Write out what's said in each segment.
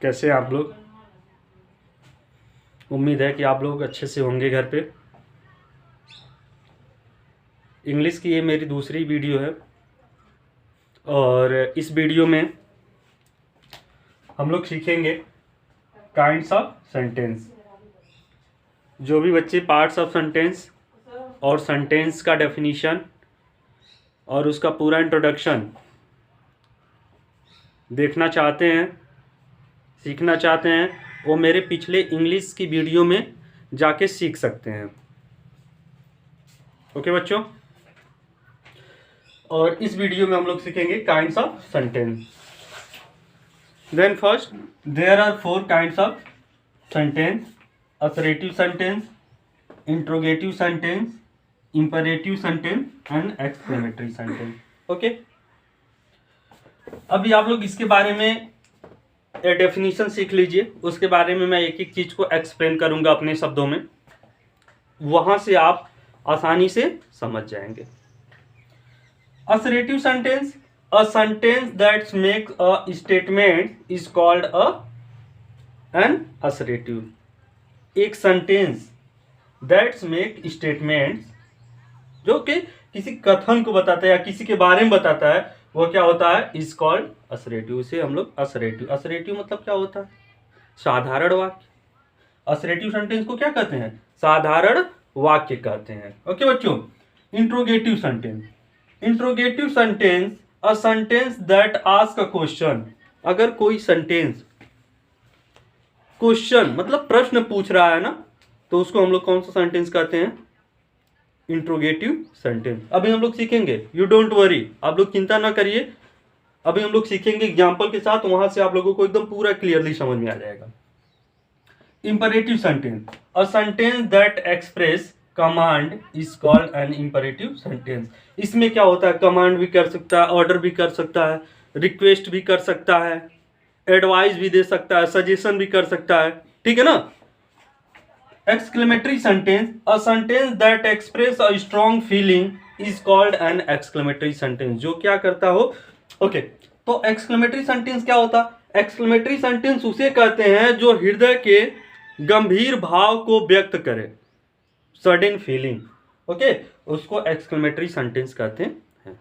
कैसे हैं आप लोग। उम्मीद है कि आप लोग अच्छे से होंगे घर पे। इंग्लिश की ये मेरी दूसरी वीडियो है और इस वीडियो में हम लोग सीखेंगे काइंड्स ऑफ सेंटेंस। जो भी बच्चे पार्ट्स ऑफ सेंटेंस और सेंटेंस का डेफिनीशन और उसका पूरा इंट्रोडक्शन देखना चाहते हैं, सीखना चाहते हैं, वो मेरे पिछले इंग्लिश की वीडियो में जाके सीख सकते हैं। ओके बच्चों, और इस वीडियो में हम लोग सीखेंगे kinds of sentence. Then first, there are 4 kinds of sentence: assertive sentence, interrogative sentence, imperative sentence and exclamatory sentence. Okay, अभी आप लोग इसके बारे में डेफिनेशन सीख लीजिए। उसके बारे में मैं एक एक चीज को एक्सप्लेन करूंगा अपने शब्दों में, वहां से आप आसानी से समझ जाएंगे। Assertive sentence, a sentence that makes a statement is called an assertive. एक सेंटेंस दैट्स मेक स्टेटमेंट्स, जो कि किसी कथन को बताता है या किसी के बारे में बताता है, वो क्या होता है, इज कॉल्ड असर्टिव। से हम लोग असर्टिव, असर्टिव मतलब क्या होता है, साधारण वाक्य। असर्टिव सेंटेंस को क्या कहते हैं, साधारण वाक्य कहते हैं। ओके बच्चों, interrogative sentence, interrogative sentence, a sentence that ask a question. अगर कोई सेंटेंस क्वेश्चन मतलब प्रश्न पूछ रहा है ना, तो उसको हम लोग कौन सा सेंटेंस कहते हैं, इंट्रोगेटिव सेंटेंस। अभी हम लोग सीखेंगे, यू डोंट वरी, आप लोग चिंता ना करिए। अभी हम लोग सीखेंगे एग्जाम्पल के साथ, वहां से आप लोगों को एकदम पूरा क्लियरली समझ में आ जाएगा। Imperative sentence, a sentence that express command is called an imperative sentence. इसमें क्या होता है, कमांड भी कर सकता है, ऑर्डर भी कर सकता है, रिक्वेस्ट भी कर सकता है, एडवाइस भी दे सकता है, सजेशन भी कर सकता है, ठीक है ना। Exclamatory sentence, a sentence that express a strong feeling is called an exclamatory sentence. जो क्या करता हो, ओके तो एक्सक्लेमेटरी सेंटेंस क्या होता है, एक्सक्लेमेटरी सेंटेंस उसे कहते हैं जो हृदय के गंभीर भाव को व्यक्त करे, सडन फीलिंग। ओके, उसको एक्सक्लेमेटरी सेंटेंस कहते हैं।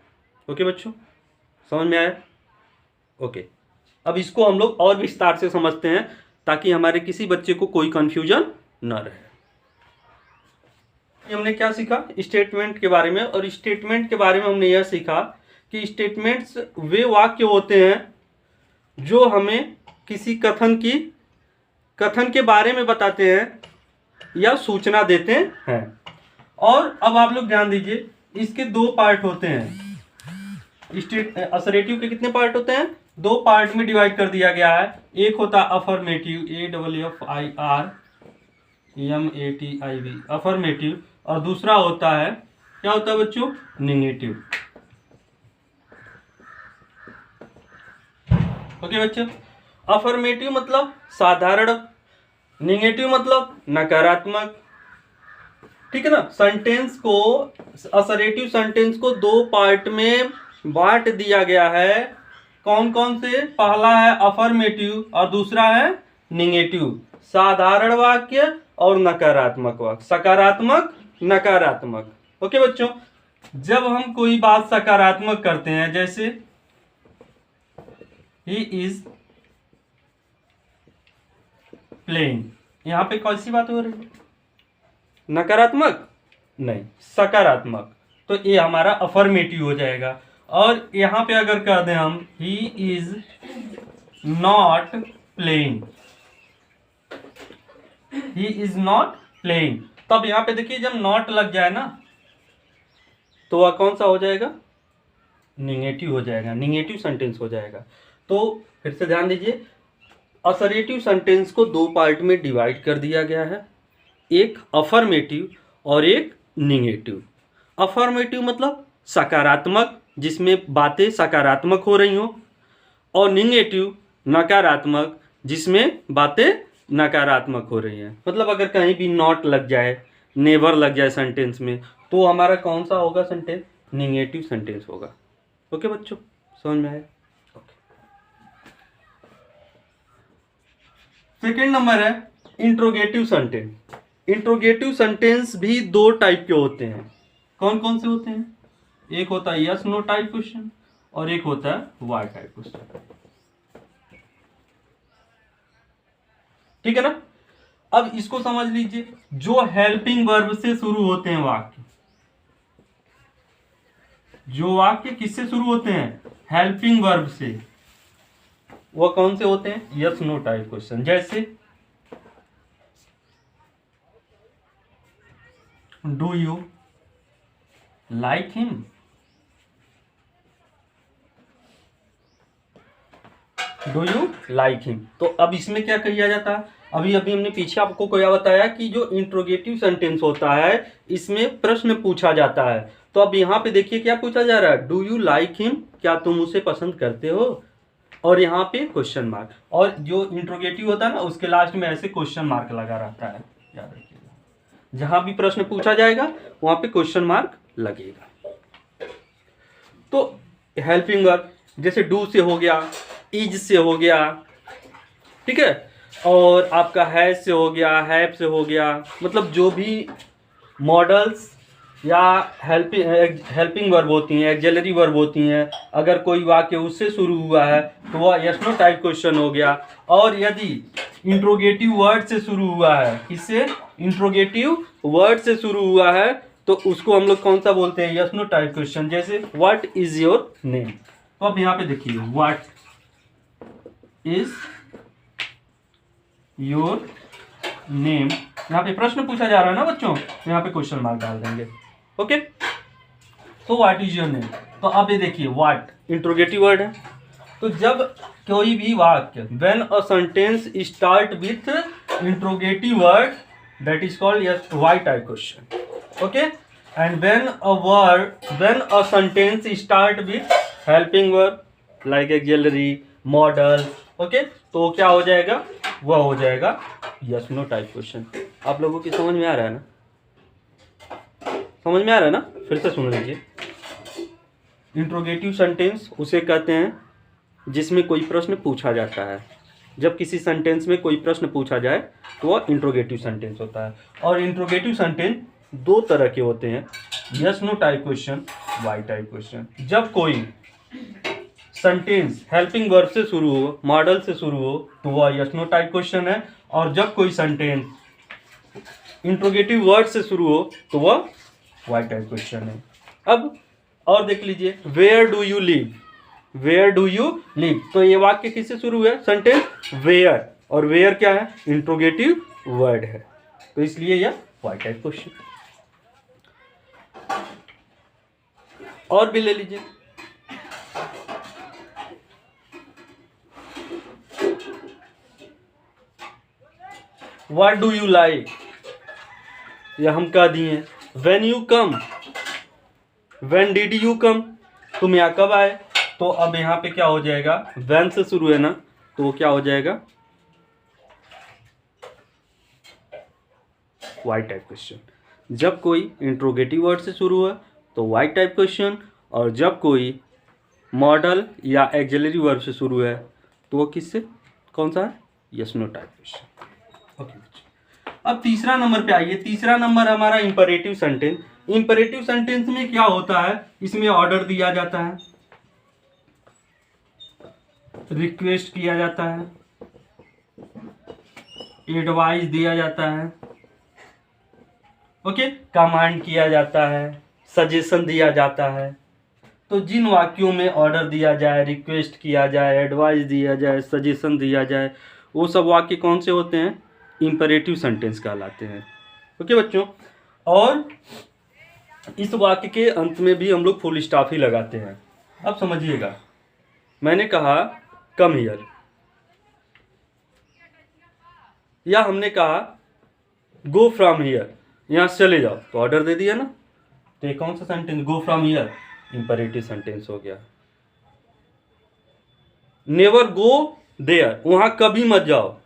ओके बच्चों, समझ में आया। ओके, अब इसको हम लोग और विस्तार से समझते हैं ताकि हमारे किसी बच्चे को कोई कंफ्यूजन न रहे। हमने क्या सीखा स्टेटमेंट के बारे में, और स्टेटमेंट के बारे में हमने यह सीखा कि स्टेटमेंट्स वे वाक्य होते हैं जो हमें किसी कथन के बारे में बताते हैं या सूचना देते हैं। और अब आप लोग ध्यान दीजिए, इसके 2 पार्ट होते हैं। असर्टिव के कितने पार्ट होते हैं, 2 पार्ट में डिवाइड कर दिया गया है। एक होता है अफर्मेटिव, AFFIRMATIV, अफर्मेटिव, और दूसरा होता है, क्या होता है बच्चों, निगेटिव। ओके बच्चों, अफर्मेटिव मतलब साधारण, निगेटिव मतलब नकारात्मक, ठीक है ना। सेंटेंस को, असर्टिव सेंटेंस को 2 पार्ट में बांट दिया गया है। कौन कौन से, पहला है अफर्मेटिव और दूसरा है निगेटिव। साधारण वाक्य और नकारात्मक वाक्य, सकारात्मक नकारात्मक। ओके बच्चों, जब हम कोई बात सकारात्मक करते हैं, जैसे ही इज प्लेइंग, यहां पे कौन सी बात हो रही है, नकारात्मक नहीं, सकारात्मक, तो ये हमारा अफर्मेटिव हो जाएगा। और यहां पे अगर कह दें हम he is not playing, he is not playing, तब यहां पे देखिए जब नॉट लग जाए ना, तो वह कौन सा हो जाएगा, निगेटिव हो जाएगा, निगेटिव सेंटेंस हो जाएगा। तो फिर से ध्यान दीजिए, असर्टिव सेंटेंस को 2 पार्ट में डिवाइड कर दिया गया है, एक अफर्मेटिव और एक निगेटिव। अफर्मेटिव मतलब सकारात्मक, जिसमें बातें सकारात्मक हो रही हो, और निगेटिव नकारात्मक, जिसमें बातें नकारात्मक हो रही हैं। मतलब अगर कहीं भी नॉट लग जाए, नेवर लग जाए सेंटेंस में, तो हमारा कौन सा होगा सेंटेंस, निगेटिव सेंटेंस होगा। ओके बच्चों, समझ में आया। सेकेंड नंबर है इंट्रोगेटिव सेंटेंस। इंट्रोगेटिव सेंटेंस भी दो टाइप के होते हैं। कौन कौन से होते हैं? एक होता है यस नो टाइप क्वेश्चन और एक होता है वाई टाइप क्वेश्चन। ठीक है ना? अब इसको समझ लीजिए, जो हेल्पिंग वर्ब से शुरू होते हैं वाक्य, जो वाक्य किससे शुरू होते हैं? हेल्पिंग वर्ब से, वो कौन से होते हैं? Yes no type question. जैसे do you like him, do you like him. तो अब इसमें क्या किया जाता है? अभी अभी हमने पीछे आपको क्या बताया कि जो इंट्रोगेटिव सेंटेंस होता है इसमें प्रश्न पूछा जाता है। तो अब यहाँ पे देखिए क्या पूछा जा रहा है? डू यू लाइक हिम, क्या तुम उसे पसंद करते हो? और यहाँ पे क्वेश्चन मार्क, और जो इंट्रोगेटिव होता है ना उसके लास्ट में ऐसे क्वेश्चन मार्क लगा रहता है, याद रखिएगा। जहां भी प्रश्न पूछा जाएगा वहां पे क्वेश्चन मार्क लगेगा। तो हेल्पिंग वर्ब जैसे डू से हो गया, इज से हो गया, ठीक है, और आपका हैज से हो गया, हैव से हो गया, मतलब जो भी मॉडल्स या हेल्पिंग वर्ब होती हैं, एक्सिलरी वर्ब होती हैं, अगर कोई वाक्य उससे शुरू हुआ है तो वह यस नो टाइप क्वेश्चन हो गया। और यदि इंट्रोगेटिव वर्ड से शुरू हुआ है, किससे? इंट्रोगेटिव वर्ड से शुरू हुआ है, तो उसको हम लोग कौन सा बोलते हैं? Yes no type question. जैसे व्हाट इज योर नेम। तो अब यहाँ पे देखिए, व्हाट इज योर नेम, यहाँ पे प्रश्न पूछा जा रहा है ना बच्चों, तो यहाँ पे क्वेश्चन मार्क डाल देंगे। ओके, तो व्हाट इज योर नेम। तो अब ये देखिए, व्हाट इंट्रोगेटिव वर्ड है, तो जब कोई भी वाक्य when a sentence start with interrogative word that is called yes why type question. Okay, and when a sentence start with helping verb like auxiliary, modal, okay, तो क्या हो जाएगा? वह हो जाएगा यस नो टाइप क्वेश्चन। आप लोगों की समझ में आ रहा है ना? समझ में आ रहा है ना? फिर से सुन लीजिए। इंट्रोगेटिव सेंटेंस उसे कहते हैं जिसमें कोई प्रश्न पूछा जाता है। जब किसी सेंटेंस में कोई प्रश्न पूछा जाए तो वह इंट्रोगेटिव सेंटेंस होता है। और इंट्रोगेटिव सेंटेंस दो तरह के होते हैं, yes no type question, why type question. जब कोई सेंटेंस हेल्पिंग वर्ब से शुरू हो, मॉडल से शुरू हो, तो वह यस नो टाइप क्वेश्चन है। और जब कोई सेंटेंस इंट्रोगेटिव वर्ड से शुरू हो तो वह वाई टाइप क्वेश्चन है। अब और देख लीजिए, where do you live, where do you live, तो ये वाक्य किससे शुरू है? सेंटेंस वेयर, और वेयर क्या है? इंट्रोगेटिव वर्ड है, तो इसलिए यह वाई टाइप क्वेश्चन। और भी ले लीजिए, व्हाट डू यू लाइक, यह हम कह दिए। When you come, when did you come, तुम यहाँ कब आए? तो अब यहाँ पे क्या हो जाएगा? व्हेन से शुरू है ना, तो वो क्या हो जाएगा? Why type question. जब कोई इंट्रोगेटिव वर्ड से शुरू हुआ तो वाई टाइप क्वेश्चन, और जब कोई मॉडल या एक्सिलरी वर्ब से शुरू है तो वो किससे? कौन सा है? Yes no type question. Okay, अब तीसरा नंबर पे आइए। तीसरा नंबर हमारा इंपरेटिव सेंटेंस। इंपरेटिव सेंटेंस में क्या होता है? इसमें ऑर्डर दिया जाता है, रिक्वेस्ट किया जाता है, एडवाइस दिया जाता है, ओके, कमांड किया जाता है, सजेशन दिया जाता है। तो जिन वाक्यों में ऑर्डर दिया जाए, रिक्वेस्ट किया जाए, एडवाइस दिया जाए, सजेशन दिया जाए, वो सब वाक्य कौन से होते हैं? इंपरेटिव सेंटेंस कहलाते हैं। ओके बच्चों, और इस वाक्य के अंत में भी हम लोग फुल स्टॉप ही लगाते हैं। अब समझिएगा, मैंने कहा कम हियर, या हमने कहा गो फ्रॉम हियर, यहाँ से चले जाओ, तो ऑर्डर दे दिया ना, तो ये कौन सा sentence? Go from here, imperative sentence हो गया। नेवर गो देयर, वहां कभी मत जाओ,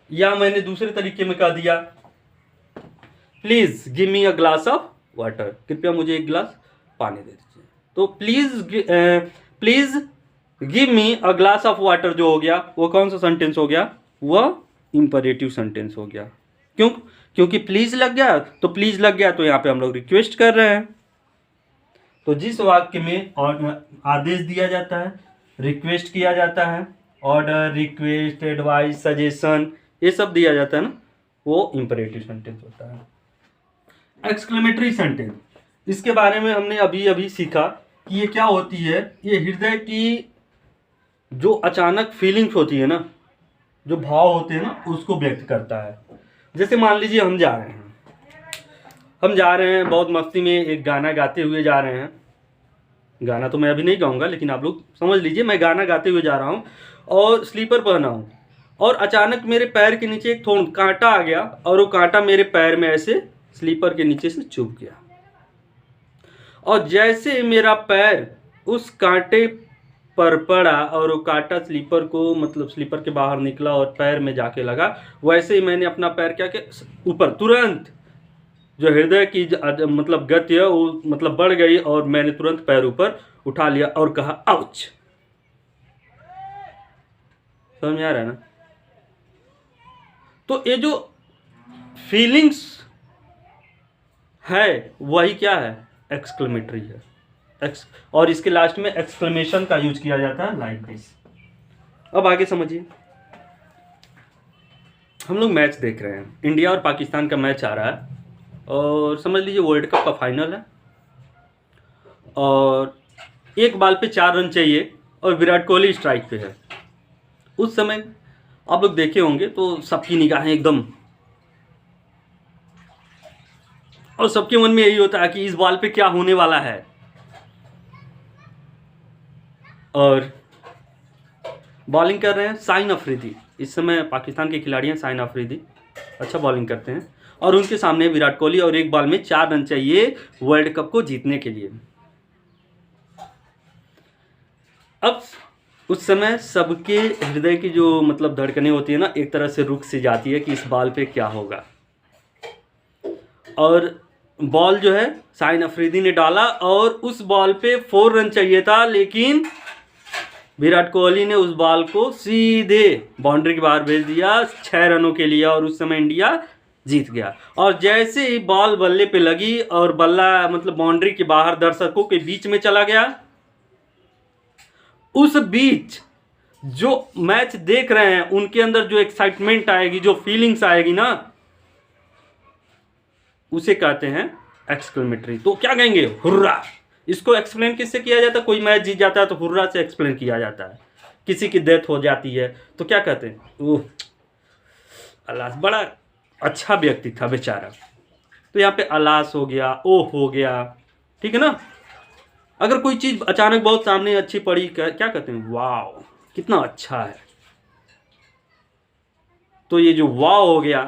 या मैंने दूसरे तरीके में कह दिया please give me a glass of water, कृपया मुझे एक गिलास पानी दे दीजिए। तो please give me a glass of water जो हो गया वो कौन सा सेंटेंस हो गया, वह इंपरेटिव सेंटेंस हो गया। क्यों? क्योंकि प्लीज लग गया, तो प्लीज लग गया तो यहाँ पे हम लोग रिक्वेस्ट कर रहे हैं। तो जिस वाक्य में आदेश दिया जाता है, रिक्वेस्ट किया जाता है, ऑर्डर, रिक्वेस्ट, एडवाइस, सजेशन, ये सब दिया जाता है ना, वो इंपरेटिव सेंटेंस होता है। एक्सक्लेमेटरी सेंटेंस, इसके बारे में हमने अभी अभी सीखा कि ये क्या होती है। ये हृदय की जो अचानक फीलिंग्स होती है ना, जो भाव होते हैं ना, उसको व्यक्त करता है। जैसे मान लीजिए हम जा रहे हैं बहुत मस्ती में एक गाना गाते हुए जा रहे हैं। गाना तो मैं अभी नहीं गाऊंगा, लेकिन आप लोग समझ लीजिए मैं गाना गाते हुए जा रहा हूँ और स्लीपर पहना हूँ, और अचानक मेरे पैर के नीचे एक थोड़ा कांटा आ गया और वो कांटा मेरे पैर में ऐसे स्लीपर के नीचे से चुभ गया, और जैसे मेरा पैर उस कांटे पर पड़ा और वो कांटा स्लीपर को मतलब स्लीपर के बाहर निकला और पैर में जाके लगा, वैसे ही मैंने अपना पैर क्या किया ऊपर, तुरंत जो हृदय की मतलब गति है वो मतलब बढ़ गई और मैंने तुरंत पैर ऊपर उठा लिया और कहा आउच। समझ में आ रहा है ना? तो ये जो फीलिंग्स है वही क्या है, एक्सक्लेमेटरी है। और इसके लास्ट में एक्सक्लेमेशन का यूज किया जाता है, लाइक दिस। अब आगे समझिए, हम लोग मैच देख रहे हैं, इंडिया और पाकिस्तान का मैच आ रहा है, और समझ लीजिए वर्ल्ड कप का फाइनल है, और एक बॉल पे 4 रन चाहिए और विराट कोहली स्ट्राइक पे है। उस समय आप लोग देखे होंगे तो सबकी निगाहें एकदम, और सबके मन में यही होता है कि इस बॉल पे क्या होने वाला है। और बॉलिंग कर रहे हैं शाहीन अफरीदी, इस समय पाकिस्तान के खिलाड़ी हैं शाहीन अफरीदी, अच्छा बॉलिंग करते हैं, और उनके सामने विराट कोहली, और एक बॉल में 4 रन चाहिए वर्ल्ड कप को जीतने के लिए। अब उस समय सबके हृदय की जो मतलब धड़कनें होती है ना, एक तरह से रुक सी जाती है कि इस बॉल पे क्या होगा। और बॉल जो है शाहीन अफरीदी ने डाला और उस बॉल पे 4 रन चाहिए था, लेकिन विराट कोहली ने उस बॉल को सीधे बाउंड्री के बाहर भेज दिया 6 रनों के लिए, और उस समय इंडिया जीत गया। और जैसे ही बॉल बल्ले पे लगी और बल्ला मतलब बाउंड्री के बाहर दर्शकों के बीच में चला गया, उस बीच जो मैच देख रहे हैं उनके अंदर जो एक्साइटमेंट आएगी, जो फीलिंग्स आएगी ना, उसे कहते हैं एक्सक्लेमेटरी। तो क्या कहेंगे, हुर्रा। इसको एक्सप्लेन किससे किया जाता है, कोई मैच जीत जाता है तो हुर्रा से एक्सप्लेन किया जाता है। किसी की डेथ हो जाती है तो क्या कहते हैं, ओह अल्लाह, बड़ा अच्छा व्यक्ति था बेचारा, तो यहाँ पे अलास हो गया, ओह हो गया, ठीक है ना। अगर कोई चीज अचानक बहुत सामने अच्छी पड़ी, क्या कहते हैं, वाव कितना अच्छा है। तो ये जो वाव हो गया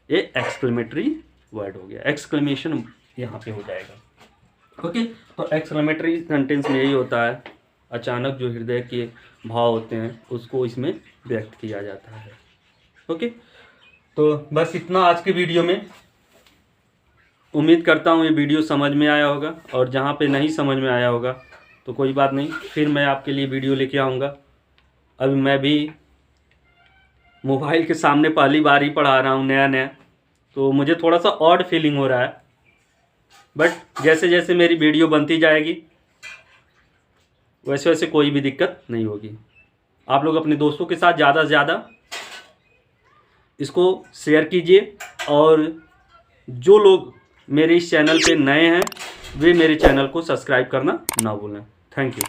ये एक्सक्लेमेटरी वर्ड हो गया, एक्सक्लेमेशन यहाँ पे हो जाएगा। ओके, तो एक्सक्लेमेटरी सेंटेंस में यही होता है, अचानक जो हृदय के भाव होते हैं उसको इसमें व्यक्त किया जाता है। ओके, तो बस इतना आज के वीडियो में। उम्मीद करता हूँ ये वीडियो समझ में आया होगा, और जहाँ पे नहीं समझ में आया होगा तो कोई बात नहीं, फिर मैं आपके लिए वीडियो लेके आऊँगा। अभी मैं भी मोबाइल के सामने पहली बार ही पढ़ा रहा हूँ नया, तो मुझे थोड़ा सा ऑड फीलिंग हो रहा है, बट जैसे जैसे मेरी वीडियो बनती जाएगी वैसे वैसे कोई भी दिक्कत नहीं होगी। आप लोग अपने दोस्तों के साथ ज़्यादा से ज़्यादा इसको शेयर कीजिए, और जो लोग मेरे इस चैनल पे नए हैं वे मेरे चैनल को सब्सक्राइब करना ना भूलें। Thank you.